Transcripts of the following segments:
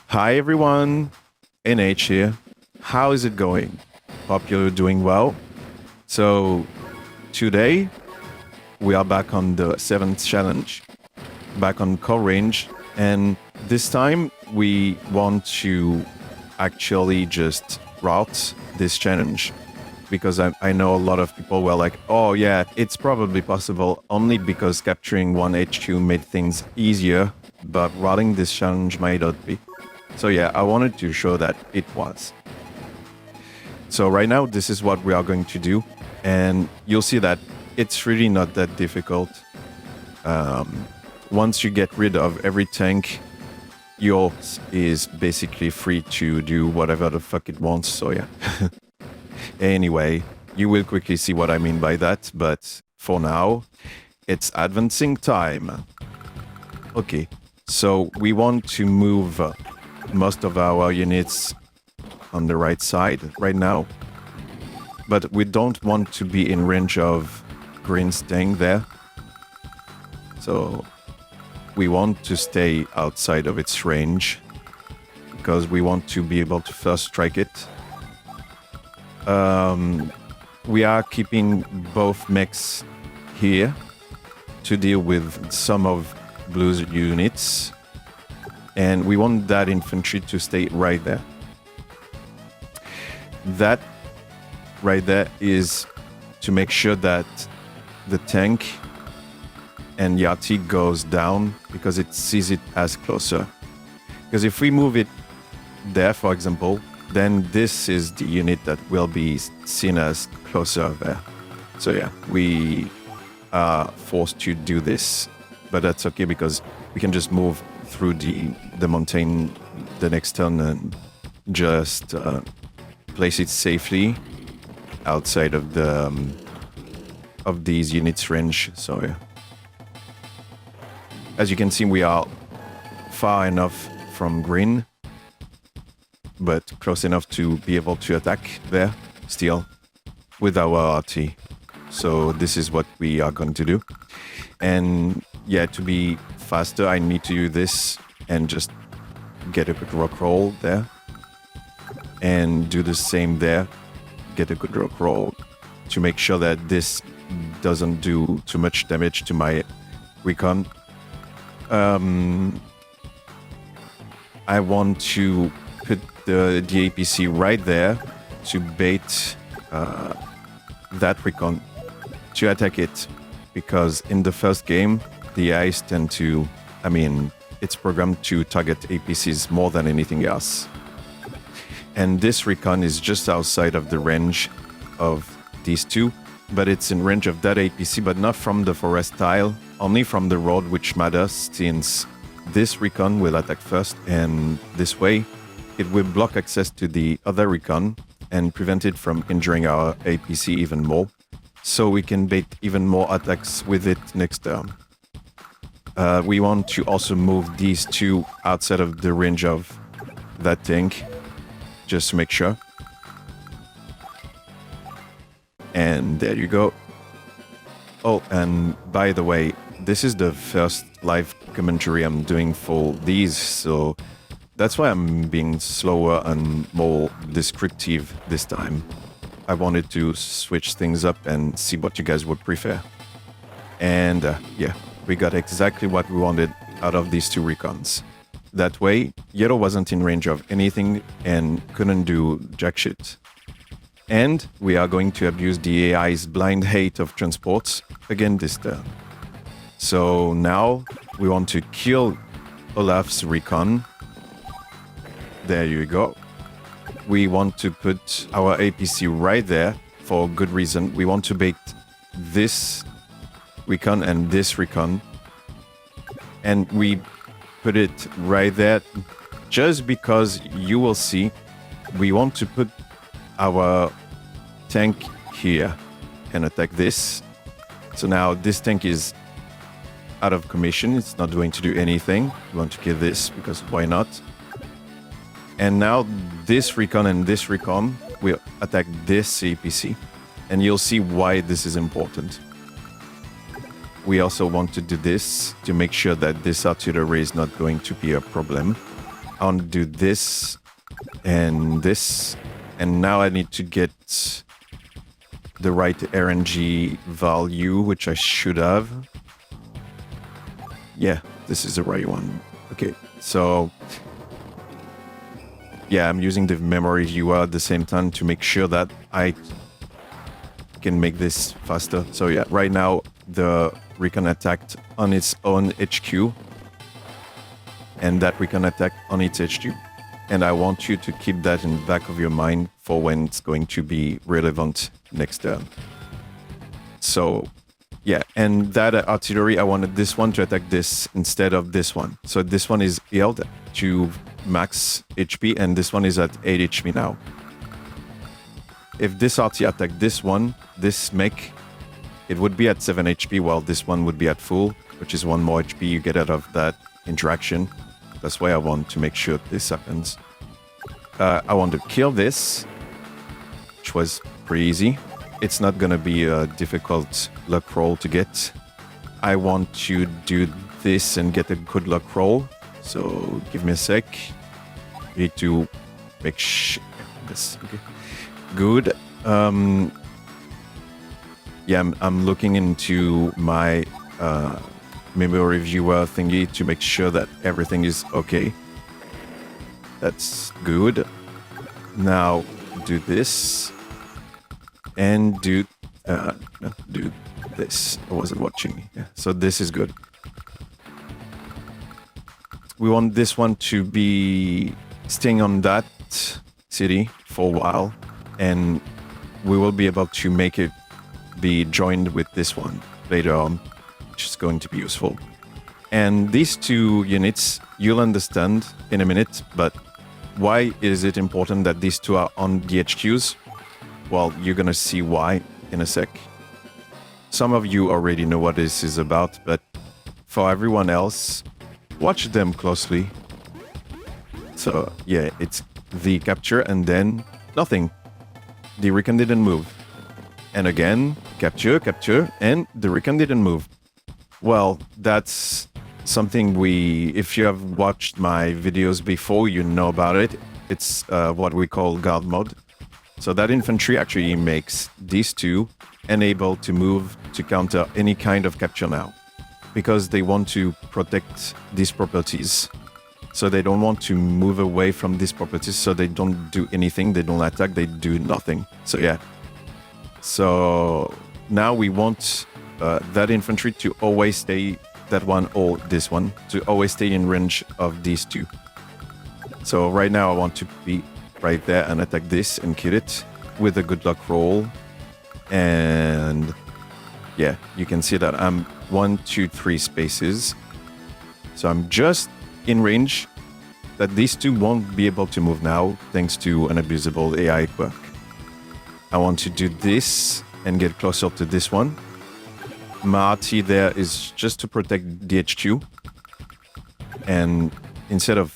Hi everyone, NH here. How is it going? Hope you're doing well. So today we are back on the seventh challenge, back on core range, and this time we want to actually just route this challenge because I know a lot of people were like, oh yeah, it's probably possible only because capturing one HQ made things easier, but routing this challenge might not be. So yeah, I wanted to show that it was. So right now, this is what we are going to do. And you'll see that it's really not that difficult. Once you get rid of every tank, yours is basically free to do whatever the fuck it wants. So yeah. Anyway, you will quickly see what I mean by that. But for now, it's advancing time. Okay, so we want to move most of our units on the right side right now. But we don't want to be in range of Green's tank there. So we want to stay outside of its range because we want to be able to first strike it. We are keeping both mechs here to deal with some of Blue's units. And we want that infantry to stay right there. That right there is to make sure that the tank and Yati goes down because it sees it as closer. Because if we move it there, for example, then this is the unit that will be seen as closer there. So yeah, we are forced to do this, but that's okay because we can just move through the mountain the next turn and just place it safely outside of the of these units range. So yeah. As you can see, we are far enough from green, but close enough to be able to attack there still with our RT. So this is what we are going to do. And yeah, to be faster, I need to do this and just get a good rock roll there. And do the same there. Get a good rock roll to make sure that this doesn't do too much damage to my recon. I want to put the APC right there to bait that recon to attack it. Because in the first game, the AIs tend to, it's programmed to target APCs more than anything else. And this recon is just outside of the range of these two, but it's in range of that APC, but not from the forest tile, only from the road, which matters since this recon will attack first, and this way it will block access to the other recon and prevent it from injuring our APC even more. So we can bait even more attacks with it next turn. We want to also move these two outside of the range of that tank, just to make sure. And there you go. Oh, and by the way, this is the first live commentary I'm doing for these, so that's why I'm being slower and more descriptive this time. I wanted to switch things up and see what you guys would prefer. And yeah, we got exactly what we wanted out of these two recons. That way, Yellow wasn't in range of anything and couldn't do jack shit. And we are going to abuse the AI's blind hate of transports again this turn. So now we want to kill Olaf's recon. There you go. We want to put our APC right there for good reason. We want to bait this recon and this recon. And we put it right there just because you will see we want to put our tank here and attack this. So now this tank is out of commission. It's not going to do anything. We want to kill this because why not? And now this recon and this recon will attack this APC. And you'll see why this is important. We also want to do this to make sure that this artillery is not going to be a problem. I want to do this and this. And now I need to get the right RNG value, which I should have. Yeah, this is the right one. Okay, so yeah, I'm using the memory viewer at the same time to make sure that I can make this faster. So yeah, right now the recon attacked on its own HQ, and that recon attack on its HQ. And I want you to keep that in the back of your mind for when it's going to be relevant next turn. So yeah, and that artillery, I wanted this one to attack this instead of this one. So this one is healed to max HP, and this one is at 8 HP now. If this arty attacked this one, this mech, it would be at 7 HP, while this one would be at full, which is 1 more HP you get out of that interaction. That's why I want to make sure this happens. I want to kill this, which was pretty easy. It's not going to be a difficult luck roll to get. I want to do this and get a good luck roll. So give me a sec. Need to make this. Okay. Good. Yeah, I'm looking into my memory viewer thingy to make sure that everything is okay. That's good. Now do this and do this. I wasn't watching. Yeah, so this is good. We want this one to be staying on that city for a while, and we will be able to make it be joined with this one later on, which is going to be useful. And these two units, you'll understand in a minute, but why is it important that these two are on the HQs? Well, you're gonna see why in a sec. Some of you already know what this is about, but for everyone else, watch them closely. So yeah, it's the capture and then nothing. The recon didn't move. And again, capture, and the recon didn't move. Well, that's something if you have watched my videos before, you know about it. It's what we call guard mode. So that infantry actually makes these two unable to move to counter any kind of capture now, because they want to protect these properties. So they don't want to move away from these properties, so they don't do anything, they don't attack, they do nothing. So yeah. So now we want that infantry to always stay, that one or this one, to always stay in range of these two. So right now I want to be right there and attack this and kill it with a good luck roll. And yeah, you can see that I'm 1, 2, 3 spaces. So I'm just in range that these two won't be able to move now, thanks to an abusable AI quirk. I want to do this and get closer to this one. My RT there is just to protect the HQ. And instead of,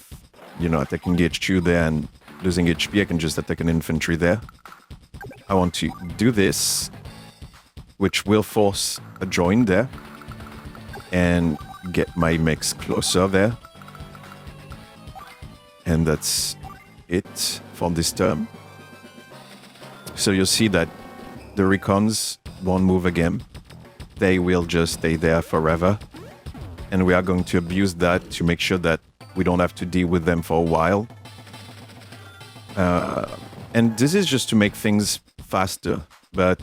attacking the HQ there and losing HP, I can just attack an infantry there. I want to do this, which will force a join there, and get my mechs closer there. And that's it for this turn. So you'll see that the recons won't move again. They will just stay there forever. And we are going to abuse that to make sure that we don't have to deal with them for a while. And this is just to make things faster. But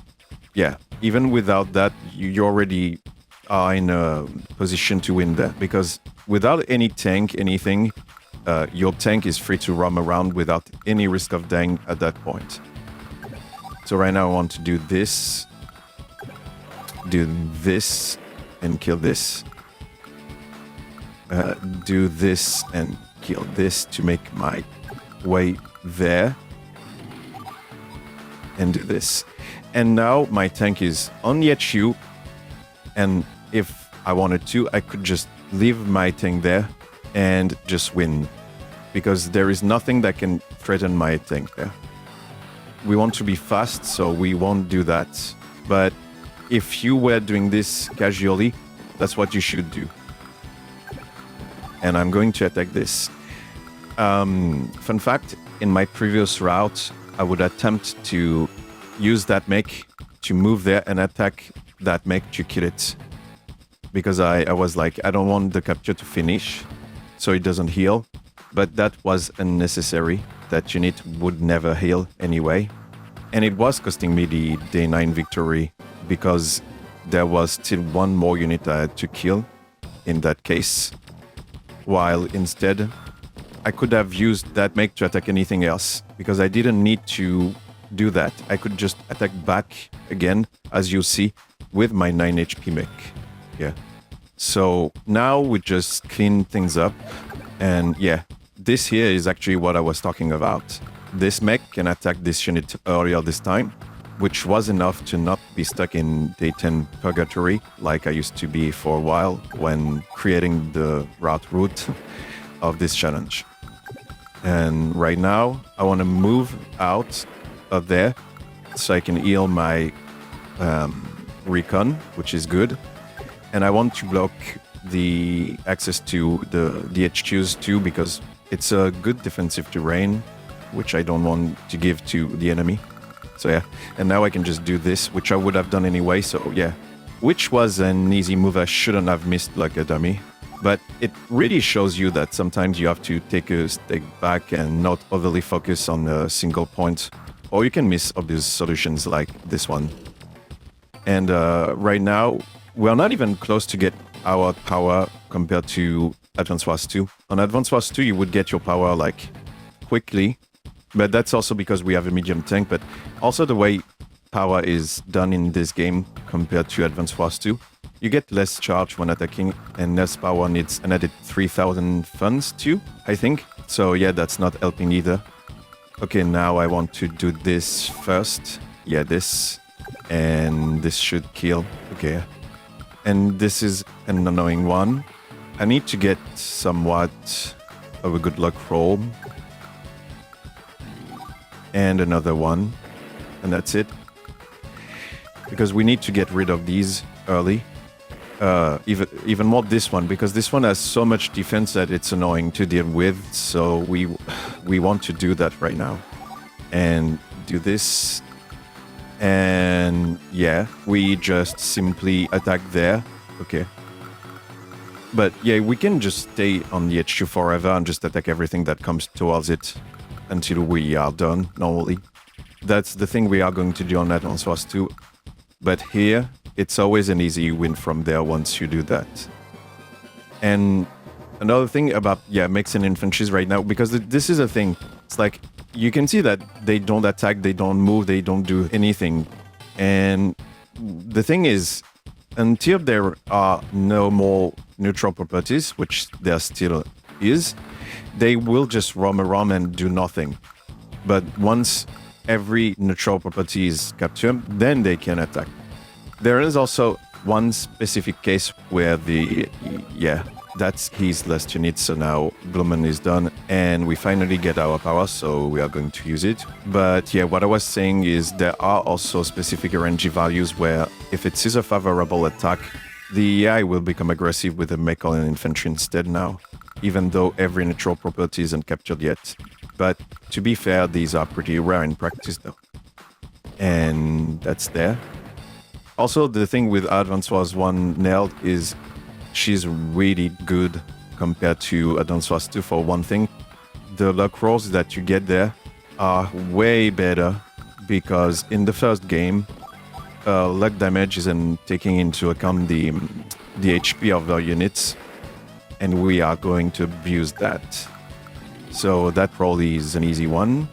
yeah, even without that, you already are in a position to win there. Because without any tank, anything, your tank is free to roam around without any risk of dying at that point. So right now I want to do this, and kill this. Do this and kill this to make my way there. And do this. And now my tank is on the HU, and if I wanted to, I could just leave my tank there and just win, because there is nothing that can threaten my tank there. We want to be fast, so we won't do that. But if you were doing this casually, that's what you should do. And I'm going to attack this. Fun fact, in my previous route, I would attempt to use that mech to move there and attack that mech to kill it. Because I was like, I don't want the capture to finish, so it doesn't heal. But that was unnecessary. That unit would never heal anyway. And it was costing me the day 9 victory because there was still one more unit I had to kill in that case. While instead, I could have used that mech to attack anything else because I didn't need to do that. I could just attack back again, as you see, with my 9 HP mech. Yeah. So now we just clean things up. And yeah, this here is actually what I was talking about. This mech can attack this unit earlier this time, which was enough to not be stuck in day 10 purgatory like I used to be for a while when creating the route of this challenge. And right now, I want to move out of there so I can heal my recon, which is good. And I want to block the access to the AW2's too because it's a good defensive terrain, which I don't want to give to the enemy. So yeah, and now I can just do this, which I would have done anyway, so yeah. Which was an easy move I shouldn't have missed like a dummy. But it really shows you that sometimes you have to take a step back and not overly focus on a single point. Or you can miss obvious solutions like this one. And right now, we're not even close to get our power compared to Advance Wars 2. On Advance Wars 2, you would get your power like quickly. But that's also because we have a medium tank. But also the way power is done in this game compared to Advance Wars 2. You get less charge when attacking and less power needs an added 3000 funds too, I think. So yeah, that's not helping either. Okay, now I want to do this first. Yeah, this. And this should kill. Okay. And this is an annoying one. I need to get somewhat of a good luck roll. And another one. And that's it. Because we need to get rid of these early. Even more this one, because this one has so much defense that it's annoying to deal with. So we want to do that right now. And do this. And yeah, we just simply attack there. Okay. But yeah, we can just stay on the HQ forever and just attack everything that comes towards it until we are done, normally. That's the thing we are going to do on Advance Wars 2. But here, it's always an easy win from there once you do that. And another thing about, mechs and infantries right now, because this is a thing. It's like, you can see that they don't attack, they don't move, they don't do anything. And the thing is, until there are no more neutral properties, which there still is, they will just roam around and do nothing. But once every neutral property is captured, then they can attack. There is also one specific case where that's his last unit, so now Blumen is done, and we finally get our power, so we are going to use it. But yeah, what I was saying is there are also specific RNG values where if it sees a favorable attack, the AI will become aggressive with a mech or an infantry instead now, even though every neutral property isn't captured yet. But to be fair, these are pretty rare in practice though. And that's there. Also, the thing with Advance Wars 1 Nell is she's really good compared to Advance Wars 2 for one thing. The luck rolls that you get there are way better because in the first game, luck damage isn't taking into account the HP of the units, and we are going to abuse that. So that probably is an easy one.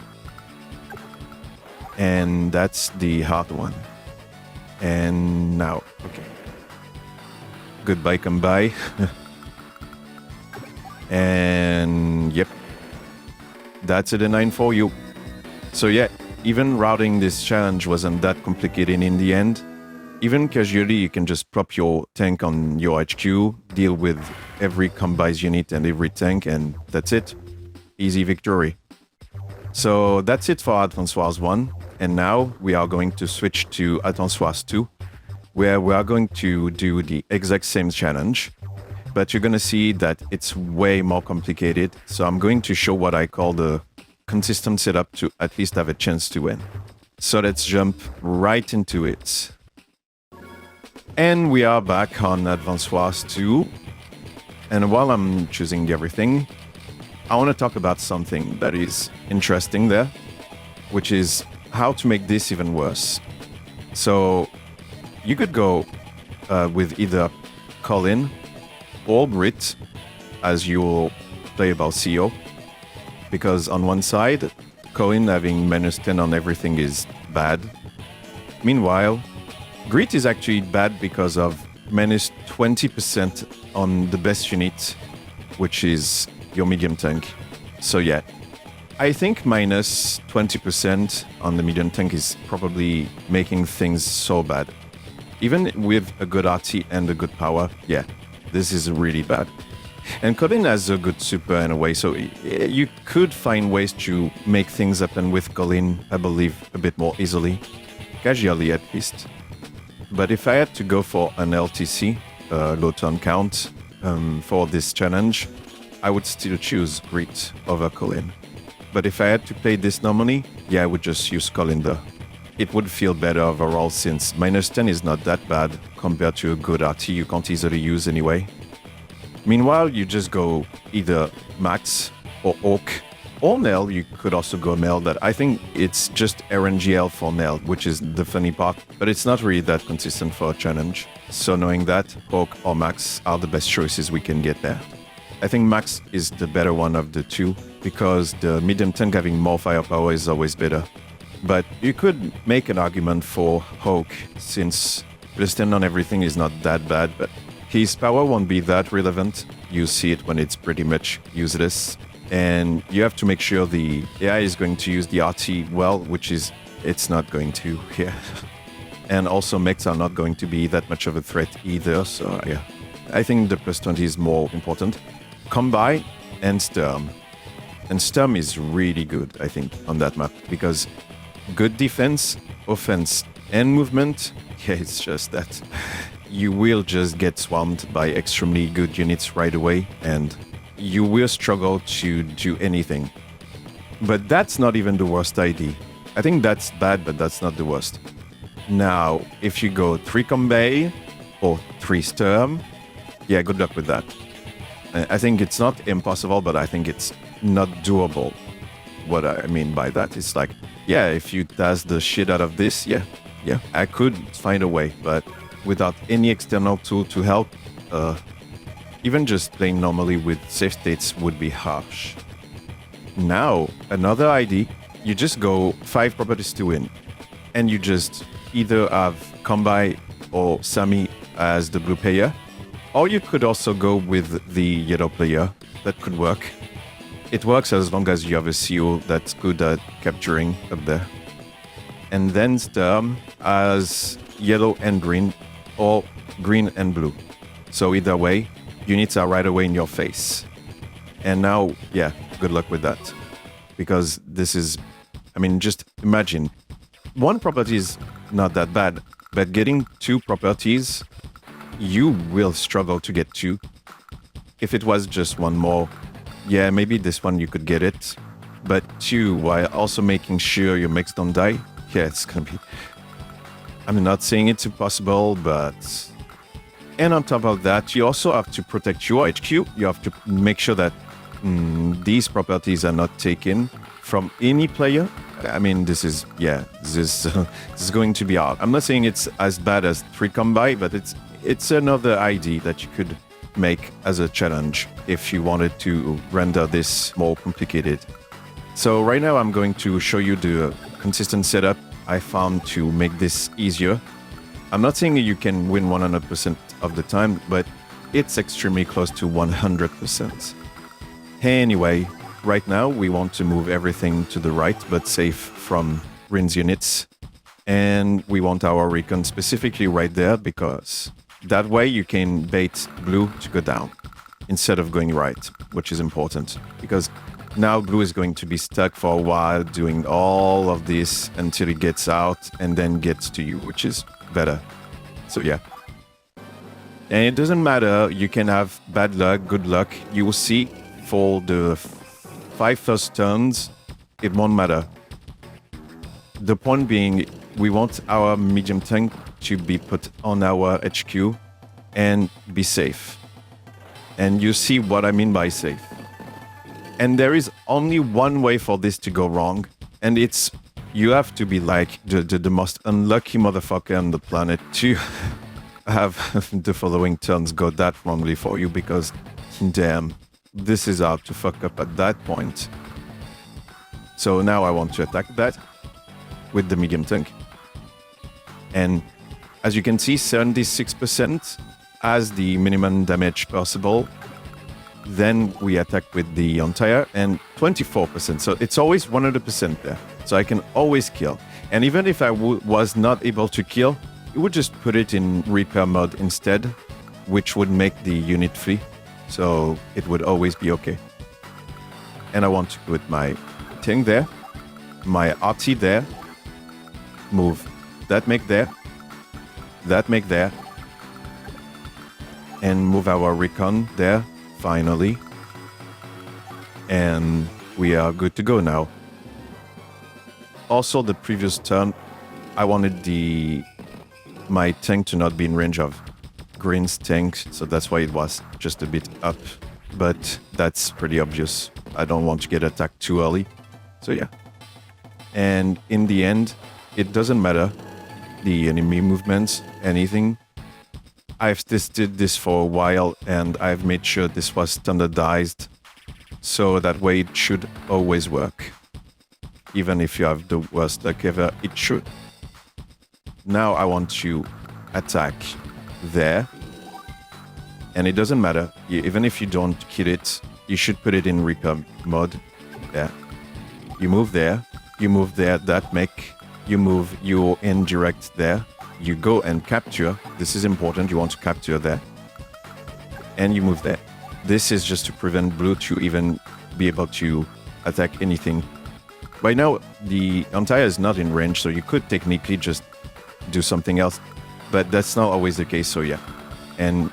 And that's the hard one. And now, okay. Goodbye, come by. And yep. That's a 9 for you. So yeah, even routing this challenge wasn't that complicated in the end. Even casually, you can just prop your tank on your HQ, deal with every combis unit and every tank, and that's it. Easy victory. So that's it for Advance Wars 1. And now we are going to switch to Advance Wars 2, where we are going to do the exact same challenge. but you're gonna see that it's way more complicated. So I'm going to show what I call the consistent setup to at least have a chance to win. So let's jump right into it. And we are back on AW2's 2. And while I'm choosing everything, I want to talk about something that is interesting there, which is how to make this even worse. So you could go with either Coil or Brit as your playable CO, because on one side, Coil having -10 on everything is bad. Meanwhile, Grit is actually bad because of -20% on the best unit, which is your medium tank. So yeah, I think -20% on the medium tank is probably making things so bad. Even with a good RT and a good power, yeah, this is really bad. And Coil has a good super in a way, so you could find ways to make things happen with Coil, I believe, a bit more easily, casually at least. But if I had to go for an LTC, low turn count, for this challenge, I would still choose Grit over Coil. But if I had to play this normally, yeah, I would just use Coil though. It would feel better overall since -10 is not that bad compared to a good RT you can't easily use anyway. Meanwhile, you just go either Max or Oak or Nell. You could also go Nell. That I think it's just RNGL for Nell, which is the funny part, but it's not really that consistent for a challenge. So knowing that, Oak or Max are the best choices we can get there. I think Max is the better one of the two because the medium tank having more firepower is always better. But you could make an argument for Hawk since +10 on everything is not that bad, but his power won't be that relevant. You see it when it's pretty much useless. And you have to make sure the AI is going to use the RT well, which is, it's not going to here. And also mechs are not going to be that much of a threat either, so yeah. I think the +20 is more important. Combi and Sturm. And Sturm is really good, I think, on that map, because good defense, offense, and movement, yeah, it's just that. You will just get swarmed by extremely good units right away, and you will struggle to do anything. But that's not even the worst idea. I think that's bad, but that's not the worst. Now, if you go 3 Combi or 3 Sturm, yeah, good luck with that. I think it's not impossible, but I think it's not doable. What I mean by that is like, yeah, if you TAS the shit out of this, yeah, I could find a way, but without any external tool to help, even just playing normally with safe states would be harsh. Now, another idea, you just go 5 properties to win, and you just either have Combi or Sammy as the blue player, or you could also go with the yellow player. That could work. It works as long as you have a CO that's good at capturing up there. And then Sturm as yellow and green, or green and blue. So either way, units are right away in your face. And now, yeah, good luck with that. Because this is, I mean, just imagine, 1 property is not that bad, but getting 2 properties, you will struggle to get 2. If it was just 1 more, yeah, maybe this one you could get it. But 2, while also making sure your mechs don't die, yeah, it's gonna be... I'm not saying it's impossible, but... And on top of that, you also have to protect your HQ. You have to make sure that these properties are not taken from any player. I mean, this is going to be hard. I'm not saying it's as bad as 3 Combi, but it's another idea that you could make as a challenge if you wanted to render this more complicated. So right now I'm going to show you the consistent setup I found to make this easier. I'm not saying you can win 100% of the time, but it's extremely close to 100%. Anyway, right now we want to move everything to the right, but safe from Rin's units. And we want our recon specifically right there, because that way you can bait blue to go down instead of going right, which is important. Because now blue is going to be stuck for a while doing all of this until it gets out and then gets to you, which is better. So yeah. And it doesn't matter, you can have bad luck, good luck. You will see for the 5 first turns, it won't matter. The point being, we want our medium tank to be put on our HQ and be safe. And you see what I mean by safe. And there is only one way for this to go wrong, and it's you have to be like the most unlucky motherfucker on the planet to have the following turns go that wrongly for you, because damn, this is hard to fuck up at that point. So now I want to attack that with the medium tank. And as you can see, 76% as the minimum damage possible. Then we attack with the entire and 24%. So it's always 100% there. So I can always kill. And even if I was not able to kill, it would just put it in repair mode instead, which would make the unit flee. So it would always be okay. And I want to put my thing there, my RT there, move that make there, and move our recon there. Finally, and we are good to go now. Also, the previous turn, I wanted my tank to not be in range of Green's tank, so that's why it was just a bit up. But that's pretty obvious. I don't want to get attacked too early. So yeah. And in the end, it doesn't matter the enemy movements, anything. I've tested this for a while and I've made sure this was standardized, so that way it should always work. Even if you have the worst luck ever, it should. Now I want to attack there, and it doesn't matter, even if you don't kill it, you should put it in repair mode. There. You move there, that make, you move your indirect there. You go and capture. This is important. You want to capture there. And you move there. This is just to prevent blue to even be able to attack anything. Right now, the entire is not in range, so you could technically just do something else. But that's not always the case, so yeah. And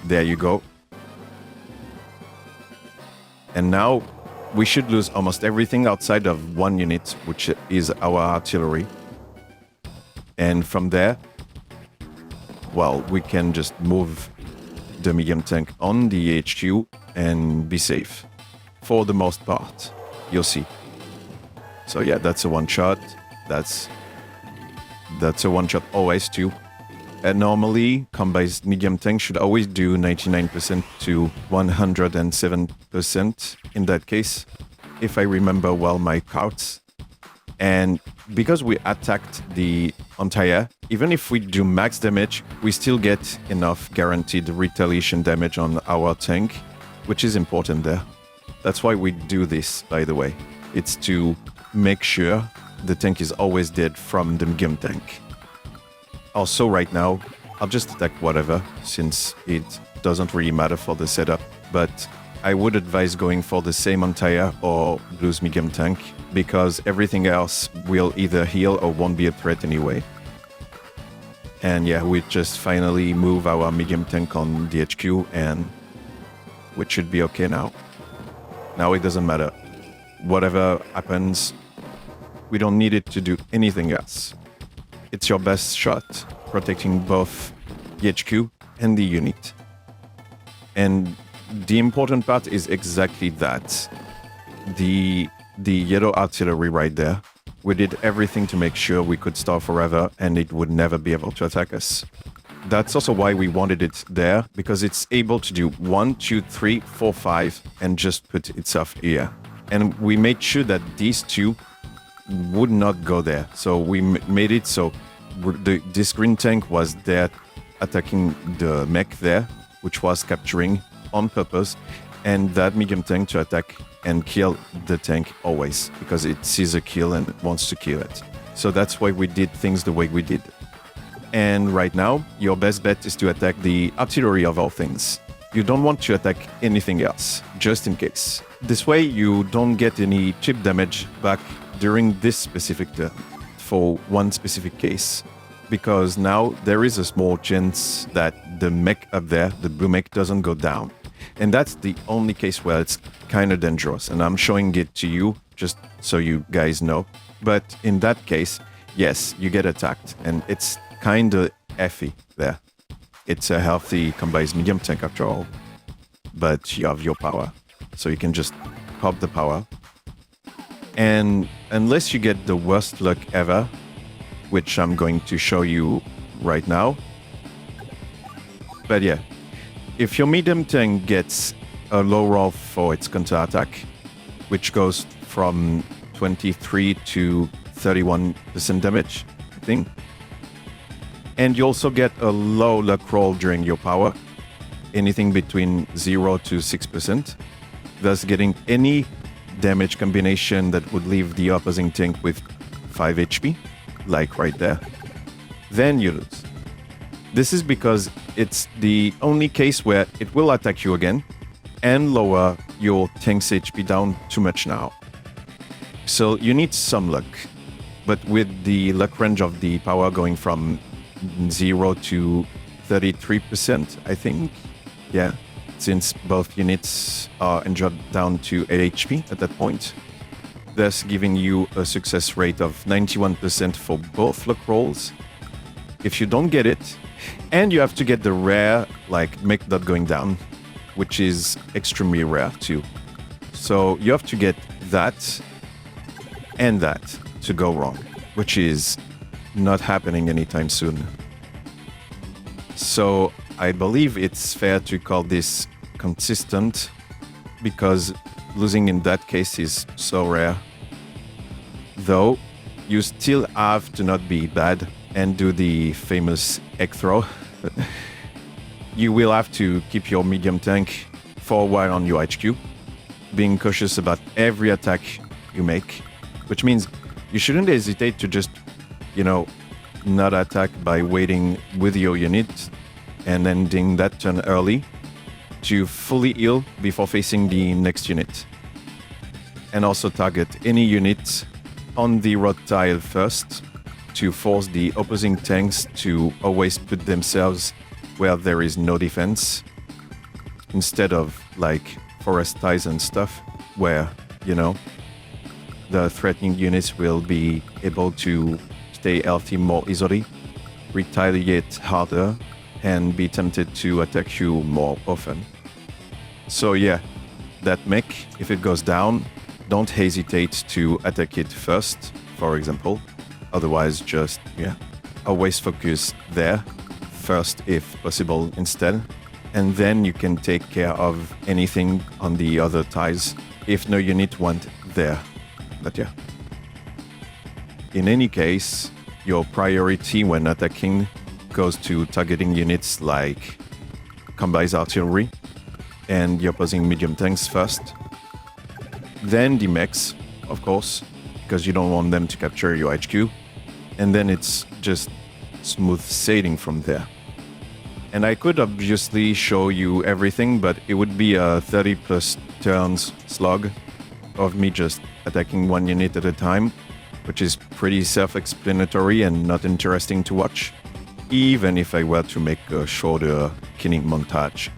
there you go. And now we should lose almost everything outside of one unit, which is our artillery. And from there, well, we can just move the medium tank on the HQ and be safe. For the most part, you'll see. So yeah, that's a one-shot. That's a one-shot always too. And normally, combined medium tank should always do 99% to 107% in that case, if I remember well my cards. And because we attacked the entire, even if we do max damage, we still get enough guaranteed retaliation damage on our tank, which is important there. That's why we do this, by the way. It's to make sure the tank is always dead from the medium tank. Also, right now, I'll just attack whatever, since it doesn't really matter for the setup, but I would advise going for the same entire or blues medium tank, because everything else will either heal or won't be a threat anyway. And yeah, we just finally move our medium tank on the HQ, and which should be okay now. Now it doesn't matter. Whatever happens, we don't need it to do anything else. It's your best shot, protecting both the HQ and the unit. And the important part is exactly that. The yellow artillery right there. We did everything to make sure we could starve forever and it would never be able to attack us. That's also why we wanted it there, because it's able to do 1, 2, 3, 4, 5 and just put itself here. And we made sure that these two would not go there. So we made it so this green tank was there attacking the mech there, which was capturing on purpose, and that medium tank to attack and kill the tank always, because it sees a kill and wants to kill it. So that's why we did things the way we did. And right now, your best bet is to attack the artillery of all things. You don't want to attack anything else, just in case. This way you don't get any chip damage back during this specific turn, for one specific case. Because now there is a small chance that the mech up there, the blue mech, doesn't go down. And that's the only case where it's kind of dangerous. And I'm showing it to you just so you guys know. But in that case, yes, you get attacked. And it's kind of effy there. It's a healthy combined medium tank after all. But you have your power. So you can just pop the power. And unless you get the worst luck ever, which I'm going to show you right now. But yeah, if your medium tank gets a low roll for its counterattack, which goes from 23 to 31% damage, I think. And you also get a low luck roll during your power, anything between 0 to 6%, thus getting any damage combination that would leave the opposing tank with 5 HP, like right there, then you lose. This is because it's the only case where it will attack you again and lower your tank's HP down too much now. So you need some luck, but with the luck range of the power going from 0 to 33%, I think, yeah, since both units are injured down to 8 HP at that point, thus giving you a success rate of 91% for both luck rolls. If you don't get it, and you have to get the rare, like mech not going down, which is extremely rare too. So you have to get that and that to go wrong, which is not happening anytime soon. So I believe it's fair to call this consistent, because losing in that case is so rare. Though you still have to not be bad and do the famous egg throw. You will have to keep your medium tank for a while on your HQ, being cautious about every attack you make, which means you shouldn't hesitate to just, not attack by waiting with your unit and ending that turn early to fully heal before facing the next unit. And also target any unit on the road tile first to force the opposing tanks to always put themselves where there is no defense, instead of like forest ties and stuff where, the threatening units will be able to stay healthy more easily, retaliate harder, and be tempted to attack you more often. So yeah, that mech, if it goes down, don't hesitate to attack it first, for example. Otherwise, just, always focus there first if possible instead. And then you can take care of anything on the other ties if no unit went there. But yeah. In any case, your priority when attacking goes to targeting units like combined artillery and the opposing medium tanks first. Then the mechs, of course, because you don't want them to capture your HQ. And then it's just smooth sailing from there. And I could obviously show you everything, but it would be a 30 plus turns slog of me just attacking one unit at a time, which is pretty self-explanatory and not interesting to watch, even if I were to make a shorter killing montage.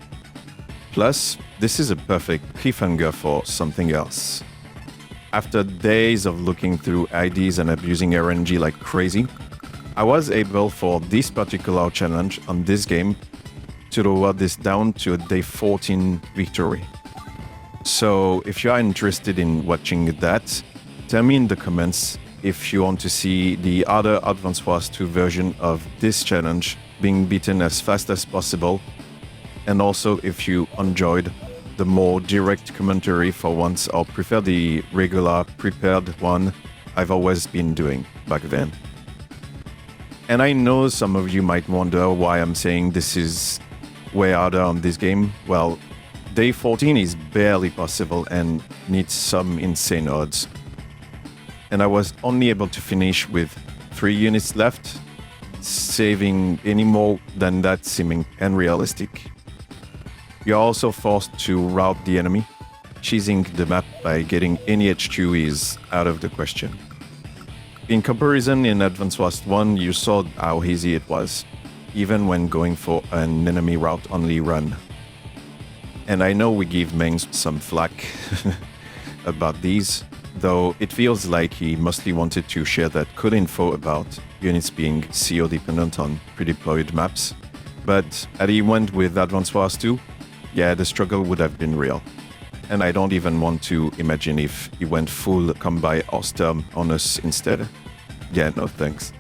Plus, this is a perfect cliffhanger for something else. After days of looking through IDs and abusing RNG like crazy, I was able for this particular challenge on this game to lower this down to a day 14 victory. So if you are interested in watching that, tell me in the comments if you want to see the other AW2's version of this challenge being beaten as fast as possible, and also if you enjoyed the more direct commentary for once, or prefer the regular prepared one I've always been doing back then. And I know some of you might wonder why I'm saying this is way harder on this game. Well, day 14 is barely possible and needs some insane odds. And I was only able to finish with 3 units left, saving any more than that seeming unrealistic. You're also forced to rout the enemy. Cheesing the map by getting any HQ is out of the question. In comparison, in AW2's 1, you saw how easy it was. even when going for an enemy route only run. And I know we give Mangs some flack about these, though it feels like he mostly wanted to share that cool info about units being CO dependent on pre-deployed maps. But had he went with AW2's 2, yeah, the struggle would have been real. And I don't even want to imagine if he went full combi or storm on us instead. Yeah, no thanks.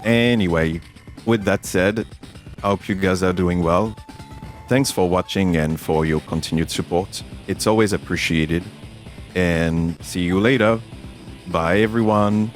Anyway, with that said, I hope you guys are doing well. Thanks for watching and for your continued support. It's always appreciated. And see you later. Bye, everyone.